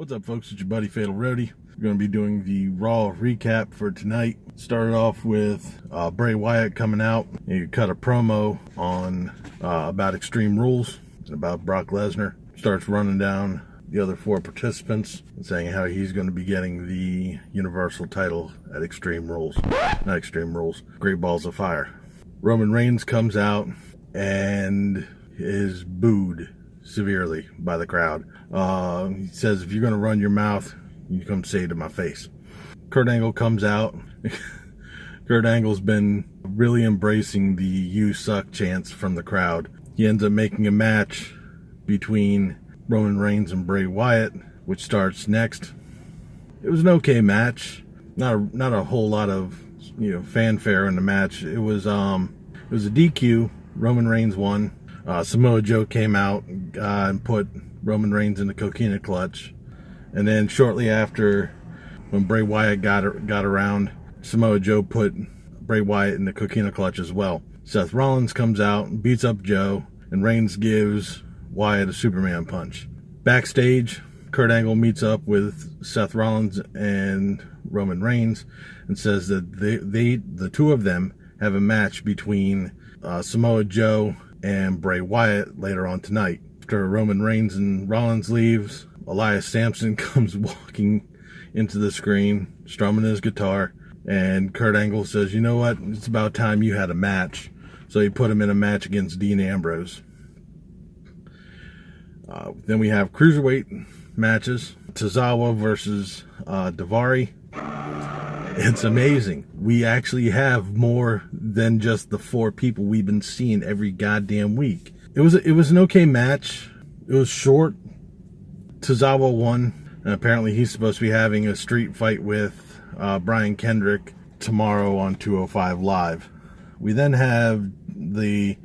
What's up, folks? It's your buddy Fatal Roadie. We're going to be doing the Raw recap for tonight. Started off with Bray Wyatt coming out. He cut a promo on about Extreme Rules and about Brock Lesnar. Starts running down the other four participants and saying how he's going to be getting the Universal title at Extreme Rules. Not Extreme Rules, Great Balls of Fire. Roman Reigns comes out and is booed severely by the crowd. He says, if you're going to run your mouth, you come say it to my face. Kurt Angle comes out. Kurt Angle's been really embracing the "you suck" chants from the crowd. He ends up making a match between Roman Reigns and Bray Wyatt, which starts next. It was an okay match. Not a whole lot of fanfare in the match. It was a DQ. Roman Reigns won. Samoa Joe came out and put Roman Reigns in the coquina clutch. And then shortly after, when Bray Wyatt got around, Samoa Joe put Bray Wyatt in the coquina clutch as well. Seth Rollins comes out, beats up Joe, and Reigns gives Wyatt a Superman punch. Backstage, Kurt Angle meets up with Seth Rollins and Roman Reigns and says that the two of them have a match between Samoa Joe and Bray Wyatt later on tonight. After Roman Reigns and Rollins leaves, Elias Samson comes walking into the screen, strumming his guitar, and Kurt Angle says, you know what, it's about time you had a match. So he put him in a match against Dean Ambrose. Then we have cruiserweight matches. Tozawa versus Daivari. It's amazing. We actually have more than just the four people we've been seeing every goddamn week. It was an okay match. It was short. Tozawa won, and apparently he's supposed to be having a street fight with Brian Kendrick tomorrow on 205 Live. We then have the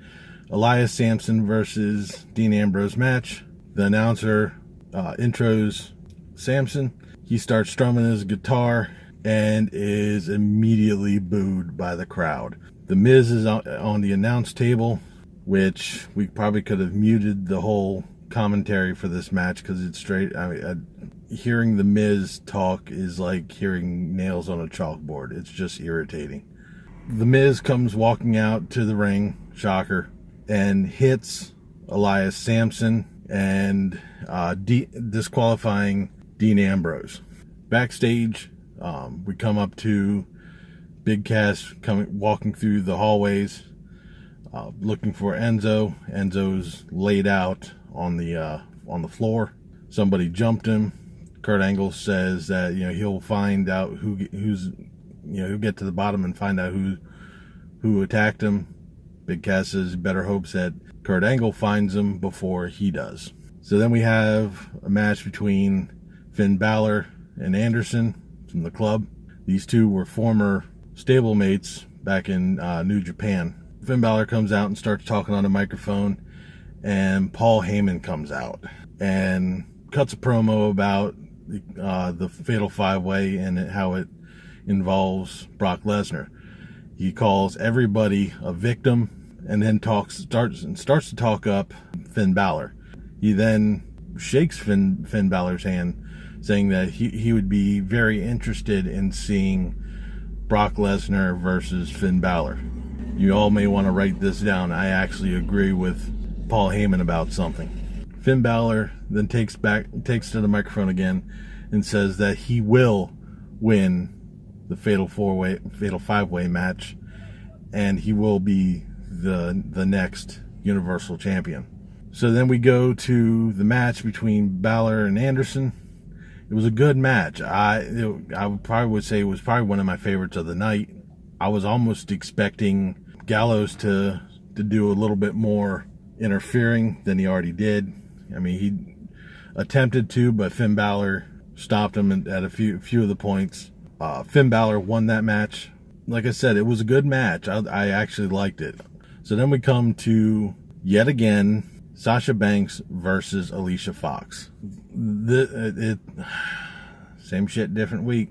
Elias Samson versus Dean Ambrose match. The announcer intros Samson. He starts strumming his guitar and is immediately booed by the crowd. The Miz is on the announce table, which we probably could have muted the whole commentary for this match because it's straight. Hearing the Miz talk is like hearing nails on a chalkboard. It's just irritating. The Miz comes walking out to the ring, shocker, and hits Elias Samson and disqualifying Dean Ambrose. Backstage, we come up to Big Cass walking through the hallways, looking for Enzo. Enzo's laid out on the floor. Somebody jumped him. Kurt Angle says that he'll find out he'll get to the bottom and find out who attacked him. Big Cass says better hopes that Kurt Angle finds him before he does. So then we have a match between Finn Balor and Anderson from the club. These two were former stablemates back in New Japan. Finn Balor comes out and starts talking on the microphone, and Paul Heyman comes out and cuts a promo about the Fatal 5-Way and how it involves Brock Lesnar. He calls everybody a victim and then starts to talk up Finn Balor. He then shakes Finn Balor's hand, saying that he would be very interested in seeing Brock Lesnar versus Finn Balor. You all may want to write this down. I actually agree with Paul Heyman about something. Finn Balor then takes to the microphone again and says that he will win the Fatal 5-Way match, and he will be the next Universal Champion. So then we go to the match between Balor and Anderson. It was a good match. I would say it was probably one of my favorites of the night. I was almost expecting Gallows to do a little bit more interfering than he already did. I mean, he attempted to, but Finn Balor stopped him at a few of the points. Finn Balor won that match. Like I said, it was a good match. I actually liked it. So then we come to, yet again, Sasha Banks versus Alicia Fox. Same shit, different week.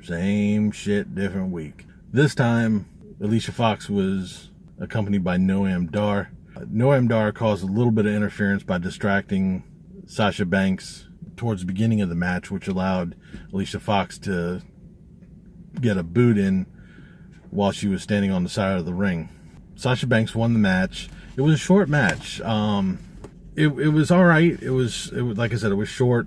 Same shit, different week. This time, Alicia Fox was accompanied by Noam Dar. Noam Dar caused a little bit of interference by distracting Sasha Banks towards the beginning of the match, which allowed Alicia Fox to get a boot in while she was standing on the side of the ring. Sasha Banks won the match. It was a short match. It was all right. It was like I said, it was short.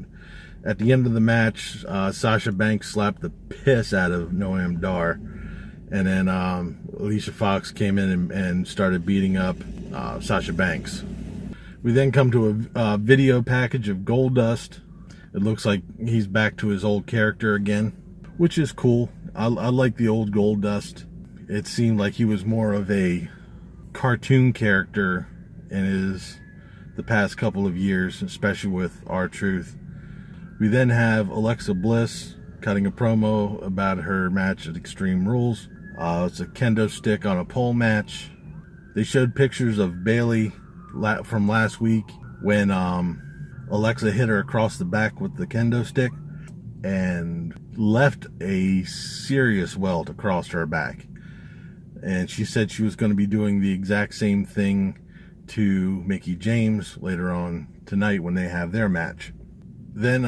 At the end of the match, Sasha Banks slapped the piss out of Noam Dar, and then Alicia Fox came in and started beating up Sasha Banks. We then come to a video package of Goldust. It looks like he's back to his old character again, which is cool. I like the old Goldust. It seemed like he was more of a cartoon character in the past couple of years, especially with R-Truth. We then have Alexa Bliss cutting a promo about her match at Extreme Rules. It's a kendo stick on a pole match. They showed pictures of Bayley from last week when Alexa hit her across the back with the kendo stick and left a serious welt across her back. And she said she was going to be doing the exact same thing to Mickie James later on tonight when they have their match. Then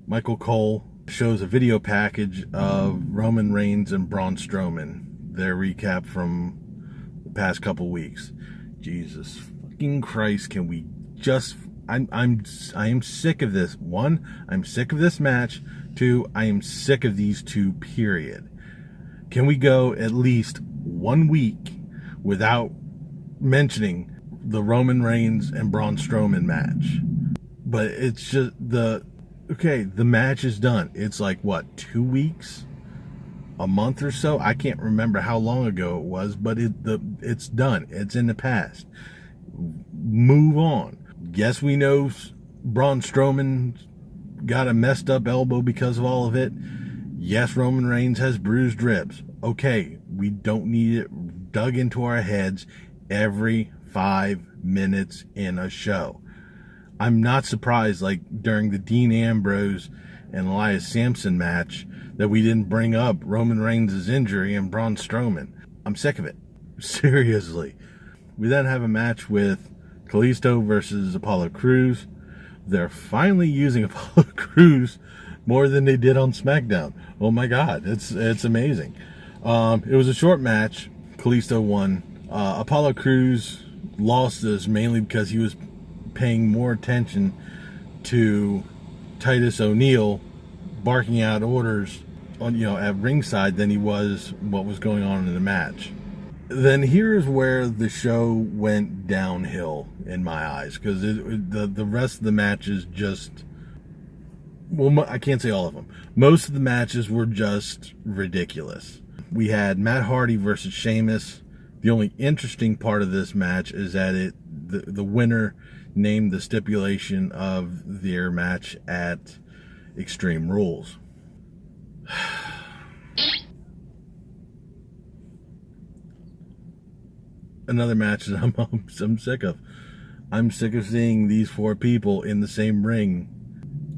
Michael Cole shows a video package of Roman Reigns and Braun Strowman, their recap from the past couple weeks. Jesus fucking Christ, can we just... I am sick of this. One, I'm sick of this match. Two, I am sick of these two, period. Can we go at least 1 week without mentioning the Roman Reigns and Braun Strowman match? But it's just the match is done. It's like, what, 2 weeks? A month or so? I can't remember how long ago it was, but it's done. It's in the past. Move on. Yes, we know Braun Strowman got a messed up elbow because of all of it. Yes, Roman Reigns has bruised ribs. Okay, we don't need it dug into our heads every 5 minutes in a show. I'm not surprised, like during the Dean Ambrose and Elias Sampson match, that we didn't bring up Roman Reigns' injury and Braun Strowman. I'm sick of it. Seriously. We then have a match with Kalisto versus Apollo Crews. They're finally using Apollo Crews more than they did on SmackDown. Oh my God, it's amazing. It was a short match. Kalisto won. Apollo Crews lost this mainly because he was paying more attention to Titus O'Neil barking out orders at ringside than he was what was going on in the match. Then here's where the show went downhill in my eyes, because the rest of the matches just, well, I can't say all of them. Most of the matches were just ridiculous. We had Matt Hardy versus Sheamus. The only interesting part of this match is that the winner named the stipulation of their match at Extreme Rules. Another match that I'm sick of. I'm sick of seeing these four people in the same ring,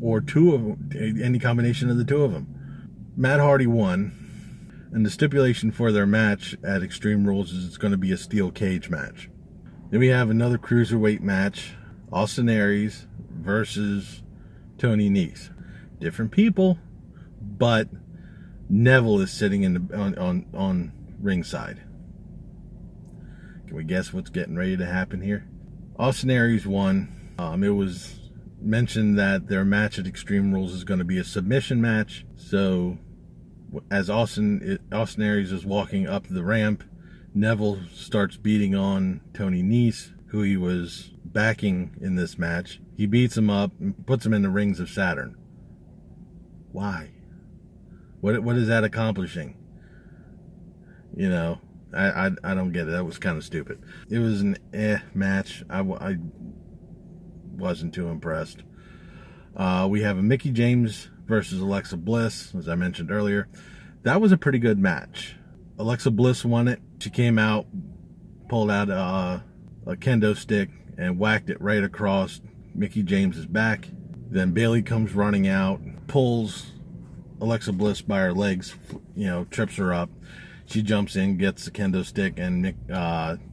or two of them, any combination of the two of them. Matt Hardy won, and the stipulation for their match at Extreme Rules is it's going to be a steel cage match. Then we have another cruiserweight match, Austin Aries versus Tony Nese. Different people, but Neville is sitting on ringside. Can we guess what's getting ready to happen here? Austin Aries won. It was mentioned that their match at Extreme Rules is going to be a submission match. So as Austin Aries is walking up the ramp, Neville starts beating on Tony Nese, who he was backing in this match. He beats him up and puts him in the rings of Saturn. Why? What is that accomplishing? I don't get it. That was kind of stupid. It was an match. I wasn't too impressed. We have a Mickie James versus Alexa Bliss, as I mentioned earlier. That was a pretty good match. Alexa Bliss won it. She came out, pulled out a kendo stick, and whacked it right across Mickie James's back. Then Bayley comes running out, pulls Alexa Bliss by her legs, trips her up. She jumps in, gets the kendo stick, and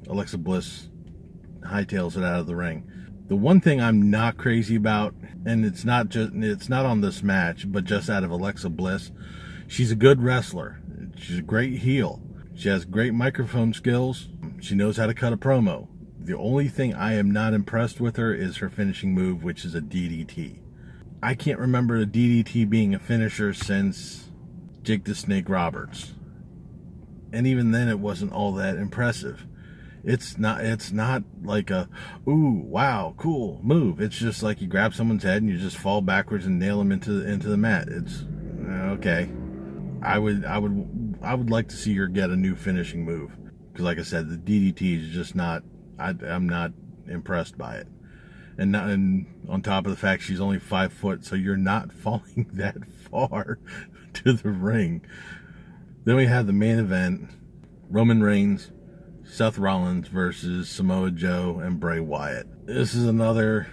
Alexa Bliss hightails it out of the ring. The one thing I'm not crazy about, and it's not on this match, but just out of Alexa Bliss, she's a good wrestler. She's a great heel. She has great microphone skills. She knows how to cut a promo. The only thing I am not impressed with her is her finishing move, which is a DDT. I can't remember a DDT being a finisher since Jake the Snake Roberts. And even then it wasn't all that impressive. It's not like a, ooh, wow, cool move. It's just like you grab someone's head and you just fall backwards and nail them into the mat. It's okay. I would like to see her get a new finishing move, because like I said, the DDT is just not. I'm not impressed by it. And on top of the fact she's only 5 foot, so you're not falling that far to the ring. Then we have the main event: Roman Reigns, Seth Rollins versus Samoa Joe and Bray Wyatt. This is another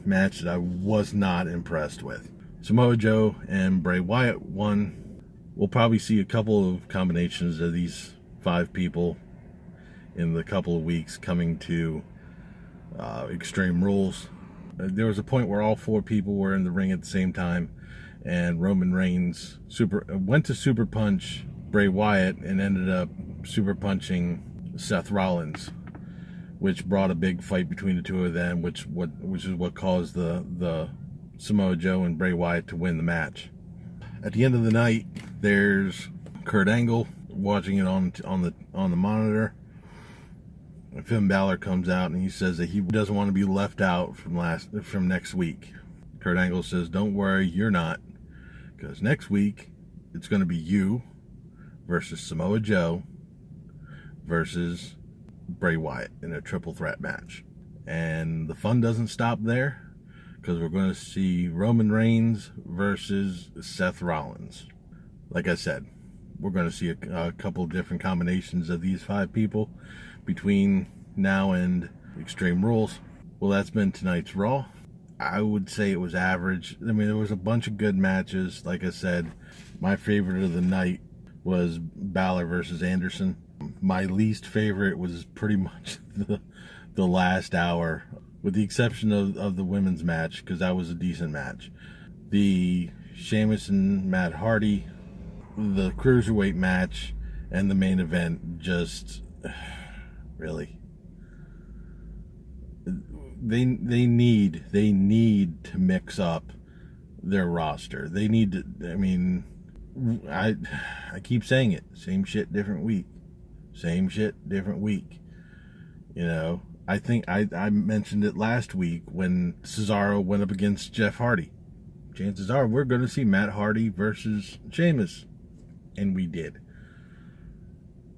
match that I was not impressed with. Samoa Joe and Bray Wyatt won. We'll probably see a couple of combinations of these 5 people in the couple of weeks coming to Extreme Rules. There was a point where all 4 people were in the ring at the same time, and Roman Reigns went to super punch Bray Wyatt and ended up super punching Seth Rollins, which brought a big fight between the two of them, which is what caused the Samoa Joe and Bray Wyatt to win the match. At the end of the night, there's Kurt Angle watching it on the monitor. And Finn Balor comes out and he says that he doesn't want to be left out from next week. Kurt Angle says, "Don't worry, you're not, because next week it's going to be you versus Samoa Joe versus Bray Wyatt in a triple threat match." And the fun doesn't stop there, because we're going to see Roman Reigns versus Seth Rollins. Like I said, we're going to see a couple different combinations of these 5 people between now and Extreme Rules. Well, that's been tonight's Raw. I would say it was average. I mean, there was a bunch of good matches. Like I said, my favorite of the night was Balor versus Anderson. My least favorite was pretty much the last hour, with the exception of the women's match, because that was a decent match. The Sheamus and Matt Hardy, the cruiserweight match, and the main event, just really, they need to mix up their roster. They need to. I mean, I keep saying it. Same shit, different week. Same shit, different week. You know, I think I mentioned it last week when Cesaro went up against Jeff Hardy. Chances are we're going to see Matt Hardy versus Sheamus. And we did.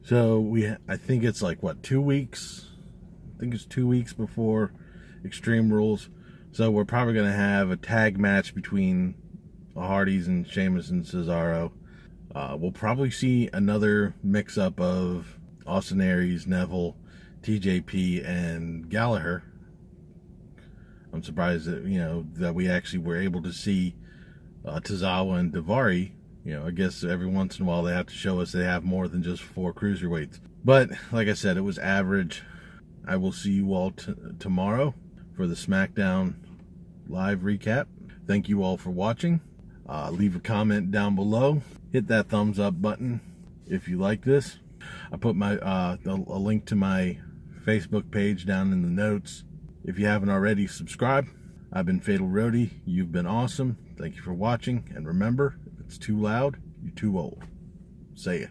So I think it's like, what, 2 weeks? I think it's 2 weeks before Extreme Rules. So we're probably going to have a tag match between the Hardys and Sheamus and Cesaro. We'll probably see another mix-up of Austin Aries, Neville, TJP, and Gallagher. I'm surprised that we actually were able to see Tozawa and Daivari. I guess every once in a while they have to show us they have more than just 4 cruiserweights. But like I said, it was average. I will see you all tomorrow for the SmackDown live recap. Thank you all for watching. Leave a comment down below. Hit that thumbs up button if you like this. I put a link to my Facebook page down in the notes. If you haven't already, subscribe. I've been Fatal Roadie. You've been awesome. Thank you for watching. And remember, if it's too loud, you're too old. See ya.